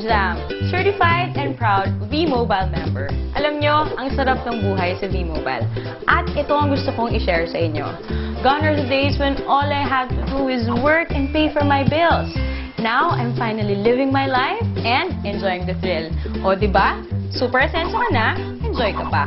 Jam, certified and proud V-Mobile member. Alam nyo, ang sarap ng buhay sa V-Mobile. At ito ang gusto kong i-share sa inyo. Gone are the days when all I had to do is work and pay for my bills. Now, I'm finally living my life and enjoying the thrill. O, diba? Super asenso ka na, enjoy ka pa.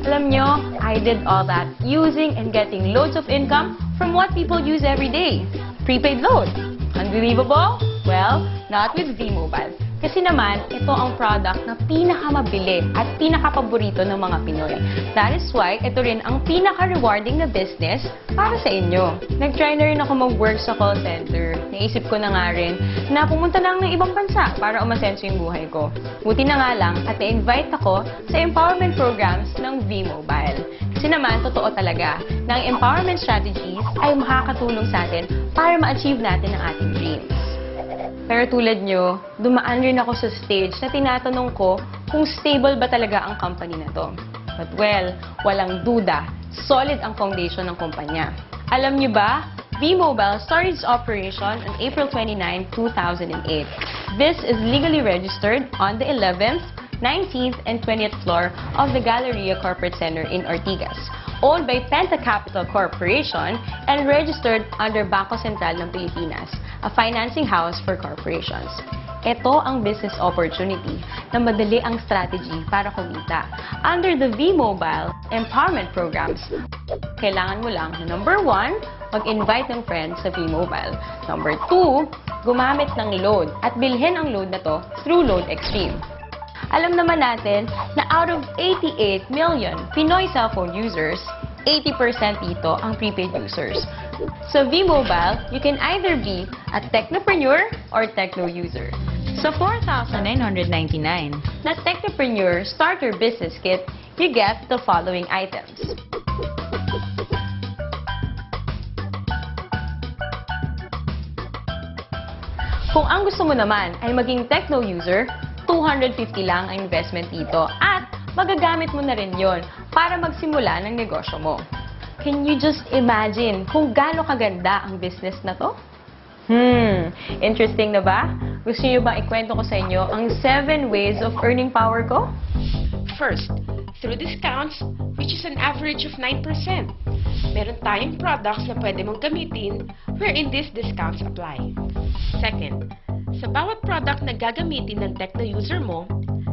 Alam nyo, I did all that using and getting loads of income from what people use every day. Prepaid load. Unbelievable? Well, not with V-Mobile. Kasi naman, ito ang product na pinakamabili at pinakapaborito ng mga Pinoy. That is why, ito rin ang pinaka-rewarding na business para sa inyo. Nag-try na rin ako mag-work sa call center. Naisip ko na nga rin na pumunta lang ng ibang bansa para umasenso yung buhay ko. Buti na nga lang at na-invite ako sa empowerment programs ng V-Mobile. Kasi naman, totoo talaga na ang empowerment strategies ay makakatulong sa atin para ma-achieve natin ang ating dreams. Pero tulad nyo, dumaan rin ako sa stage na tinatanong ko kung stable ba talaga ang company na to. But well, walang duda, solid ang foundation ng kumpanya. Alam nyo ba, V-Mobile started its operation on April 29, 2008. This is legally registered on the 11th, 19th, and 20th floor of the Galleria Corporate Center in Ortigas, owned by Penta Capital Corporation and registered under Bangko Sentral ng Pilipinas, a financing house for corporations. Ito ang business opportunity na madali ang strategy para kumita. Under the V-Mobile Empowerment Programs, kailangan mo lang na number 1, mag-invite ng friends sa V-Mobile. Number 2, gumamit ng load at bilhin ang load na to through Load Extreme. Alam naman natin na out of 88 million Pinoy cellphone users, 80% dito ang prepaid users. Sa V-Mobile, you can either be a technopreneur or techno user. Sa 4,999 na Technopreneur Starter Business Kit, you get the following items. Kung ang gusto mo naman ay maging techno user, 250 lang ang investment dito at magagamit mo na rin yon para magsimula ng negosyo mo. Can you just imagine kung gaano kaganda ang business na to? Interesting na ba? Gusto niyo bang ikwento ko sa inyo ang 7 ways of earning power ko? First, through discounts, which is an average of 9%. Meron tayong products na pwede mong gamitin wherein these discounts apply. Second, sa bawat product na gagamitin ng techno user mo,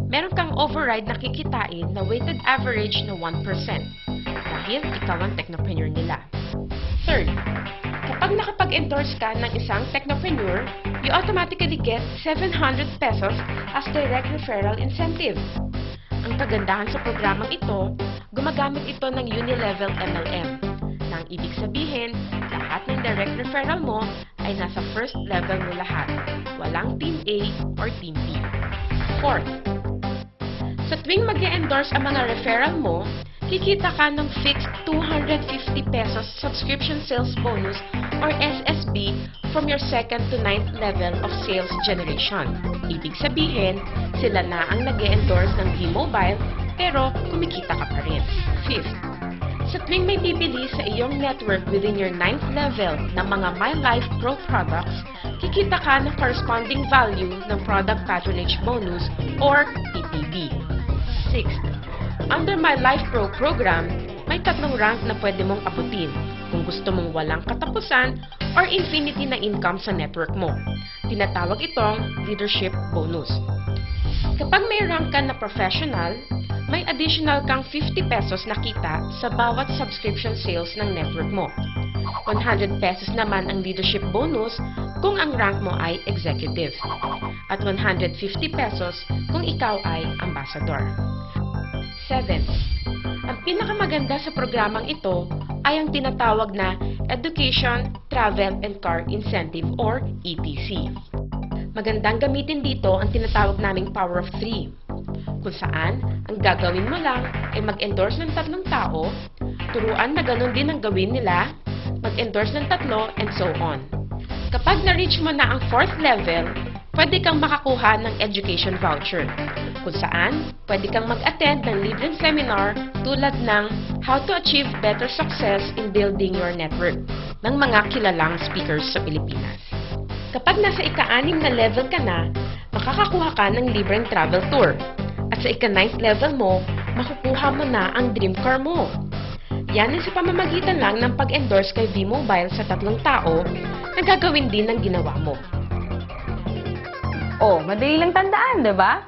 meron kang override na kikitain na weighted average na 1% dahil ikaw ang technopreneur nila. Third, kapag nakapag-endorse ka ng isang technopreneur, you automatically get 700 pesos as direct referral incentive. Ang kagandahan sa programang ito, gumagamit ito ng Unilevel MLM. Nang ibig sabihin, lahat ng direct referral mo ay nasa first level mo lahat. Walang Team A or Team B. Fourth, sa tuwing mag-endorse ang mga referral mo, kikita ka ng fixed 250 pesos subscription sales bonus or SSB from your 2nd to 9th level of sales generation. Ibig sabihin, sila na ang nag-endorse ng V-Mobile pero kumikita ka pa rin. Fifth, sa tuwing may bibili sa iyong network within your 9th level ng mga My Life Pro products, kikita ka ng corresponding value ng Product Patronage Bonus or PPB. Sixth, under My Life Pro program, may 3 rank na pwede mong abutin kung gusto mong walang katapusan or infinity na income sa network mo. Tinatawag itong leadership bonus. Kapag may rank ka na professional, may additional kang 50 pesos na kita sa bawat subscription sales ng network mo. 100 pesos naman ang leadership bonus kung ang rank mo ay executive. At 150 pesos kung ikaw ay ambassador. 7. Ang pinakamaganda sa programang ito ay ang tinatawag na Education, Travel, and Car Incentive or ETC. Magandang gamitin dito ang tinatawag naming Power of 3. Kung saan, ang gagawin mo lang ay mag-endorse ng 3 tao, turuan na ganun din ang gawin nila, mag-endorse ng 3, and so on. Kapag na-reach mo na ang 4th level, pwede kang makakuha ng education voucher, kung saan pwede kang mag-attend ng libreng seminar tulad ng How to Achieve Better Success in Building Your Network ng mga kilalang speakers sa Pilipinas. Kapag nasa ika-6 na level ka na, makakakuha ka ng libreng travel tour. At sa ika-9th level mo, makukuha mo na ang dream car mo. Yan ay sa pamamagitan lang ng pag-endorse kay V-Mobile sa 3 tao na gagawin din ng ginawa mo. Oh, madali lang tandaan, di ba?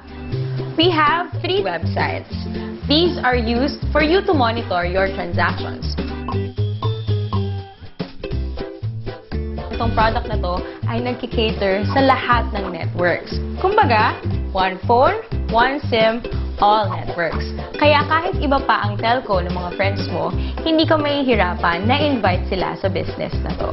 We have 3 websites. These are used for you to monitor your transactions. Itong product na to ay nagkikater sa lahat ng networks. Kumbaga, one phone, one SIM, all networks. Kaya kahit iba pa ang telco ng mga friends mo, hindi ka mahihirapan na invite sila sa business na to.